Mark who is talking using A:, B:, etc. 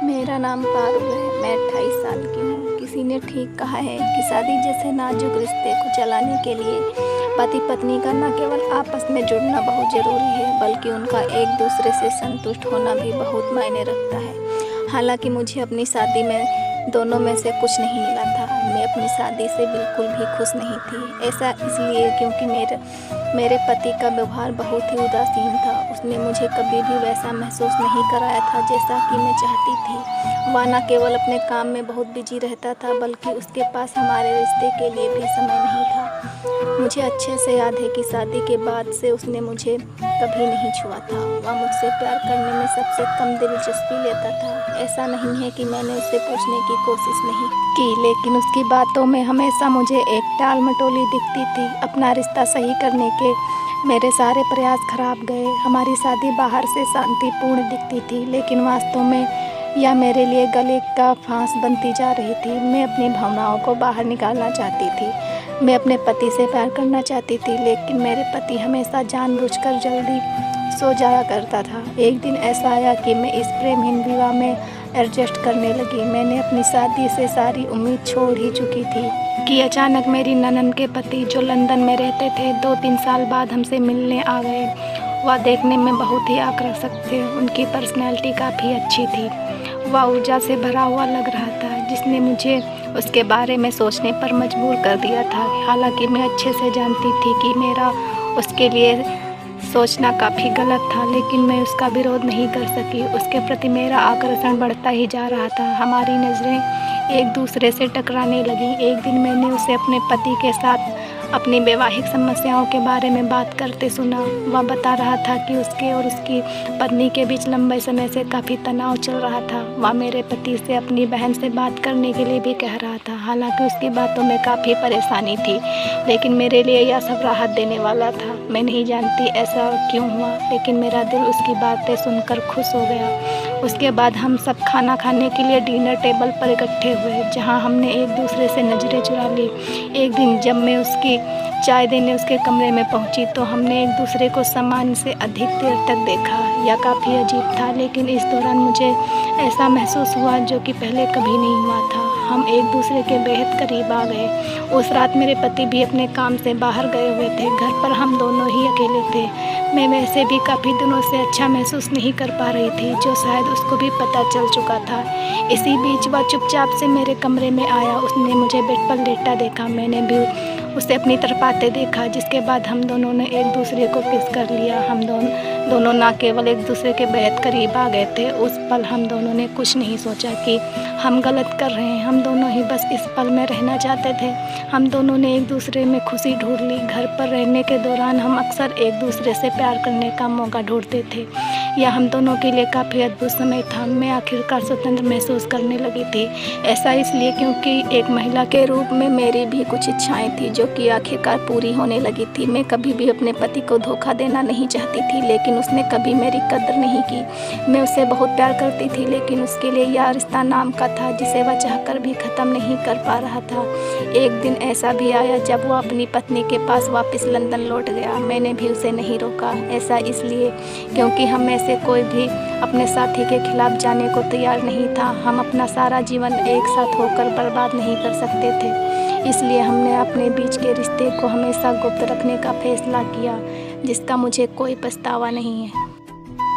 A: मेरा नाम पारुल है। मैं 28 साल की हूँ। किसी ने ठीक कहा है कि शादी जैसे नाजुक रिश्ते को चलाने के लिए पति पत्नी का न केवल आपस में जुड़ना बहुत ज़रूरी है, बल्कि उनका एक दूसरे से संतुष्ट होना भी बहुत मायने रखता है। हालांकि मुझे अपनी शादी में दोनों में से कुछ नहीं मिला था। मैं अपनी शादी से बिल्कुल भी खुश नहीं थी। ऐसा इसलिए क्योंकि मेरे पति का व्यवहार बहुत ही उदासीन था। उसने मुझे कभी भी वैसा महसूस नहीं कराया था जैसा कि मैं चाहती थी। वह न केवल अपने काम में बहुत बिजी रहता था, बल्कि उसके पास हमारे रिश्ते के लिए भी समय नहीं था। मुझे अच्छे से याद है कि शादी के बाद से उसने मुझे कभी नहीं छुआ था। वह मुझसे प्यार करने में सबसे कम दिलचस्पी लेता था। ऐसा नहीं है कि मैंने उससे पूछने की कोशिश नहीं की, लेकिन उसकी बातों में हमेशा मुझे एक टाल मटोली दिखती थी। अपना रिश्ता सही करने के मेरे सारे प्रयास खराब गए। हमारी शादी बाहर से शांतिपूर्ण दिखती थी, लेकिन वास्तव में यह मेरे लिए गले का फांस बनती जा रही थी। मैं अपनी भावनाओं को बाहर निकालना चाहती थी। मैं अपने पति से प्यार करना चाहती थी, लेकिन मेरे पति हमेशा जानबूझकर जल्दी सो जाया करता था। एक दिन ऐसा आया कि मैं इस प्रेमहीन विवाह में एडजस्ट करने लगी। मैंने अपनी शादी से सारी उम्मीद छोड़ ही चुकी थी कि अचानक मेरी ननद के पति, जो लंदन में रहते थे, 2-3 साल बाद हमसे मिलने आ गए। वह देखने में बहुत ही आकर्षक थे। उनकी पर्सनैलिटी काफ़ी अच्छी थी। वह ऊर्जा से भरा हुआ लग रहा था, जिसने मुझे उसके बारे में सोचने पर मजबूर कर दिया था। हालांकि मैं अच्छे से जानती थी कि मेरा उसके लिए सोचना काफ़ी गलत था, लेकिन मैं उसका विरोध नहीं कर सकी। उसके प्रति मेरा आकर्षण बढ़ता ही जा रहा था। हमारी नज़रें एक दूसरे से टकराने लगीं। एक दिन मैंने उसे अपने पति के साथ अपनी वैवाहिक समस्याओं के बारे में बात करते सुना। वह बता रहा था कि उसके और उसकी पत्नी के बीच लंबे समय से काफ़ी तनाव चल रहा था। वह मेरे पति से अपनी बहन से बात करने के लिए भी कह रहा था। हालांकि उसकी बातों में काफ़ी परेशानी थी, लेकिन मेरे लिए यह सब राहत देने वाला था। मैं नहीं जानती ऐसा क्यों हुआ, लेकिन मेरा दिल उसकी बातें सुनकर खुश हो गया। उसके बाद हम सब खाना खाने के लिए डिनर टेबल पर इकट्ठे हुए, जहाँ हमने एक दूसरे से नज़रें चुरा ली। एक दिन जब मैं उसकी चाय देने उसके कमरे में पहुंची, तो हमने एक दूसरे को सामान्य से अधिक देर तक देखा। यह काफ़ी अजीब था, लेकिन इस दौरान मुझे ऐसा महसूस हुआ जो कि पहले कभी नहीं हुआ था। हम एक दूसरे के बेहद करीब आ गए। उस रात मेरे पति भी अपने काम से बाहर गए हुए थे। घर पर हम दोनों ही अकेले थे। मैं वैसे भी काफ़ी दिनों से अच्छा महसूस नहीं कर पा रही थी, जो शायद उसको भी पता चल चुका था। इसी बीच वह चुपचाप से मेरे कमरे में आया। उसने मुझे बेड पर लेटा देखा। मैंने भी उसे अपनी तरफ आते देखा, जिसके बाद हम दोनों ने एक दूसरे को किस कर लिया। हम दोनों ना केवल एक दूसरे के बेहद करीब आ गए थे। उस पल हम दोनों ने कुछ नहीं सोचा कि हम गलत कर रहे हैं। हम दोनों ही बस इस पल में रहना चाहते थे। हम दोनों ने एक दूसरे में खुशी ढूंढ ली। घर पर रहने के दौरान हम अक्सर एक दूसरे से प्यार करने का मौका ढूंढते थे। यह हम दोनों के लिए काफ़ी अद्भुत समय था। मैं आखिरकार स्वतंत्र महसूस करने लगी थी। ऐसा इसलिए क्योंकि एक महिला के रूप में मेरी भी कुछ इच्छाएं थी, जो कि आखिरकार पूरी होने लगी थी। मैं कभी भी अपने पति को धोखा देना नहीं चाहती थी, लेकिन उसने कभी मेरी कदर नहीं की। मैं उससे बहुत प्यार करती थी, लेकिन उसके लिए यह रिश्ता नाम का था, जिसे वह चाहकर भी ख़त्म नहीं कर पा रहा था। एक दिन ऐसा भी आया जब वह अपनी पत्नी के पास वापस लंदन लौट गया। मैंने भी उसे नहीं रोका। ऐसा इसलिए क्योंकि हम में से कोई भी अपने साथी के खिलाफ जाने को तैयार नहीं था। हम अपना सारा जीवन एक साथ होकर बर्बाद नहीं कर सकते थे। इसलिए हमने अपने बीच के रिश्ते को हमेशा गुप्त रखने का फैसला किया, जिसका मुझे कोई पछतावा नहीं है।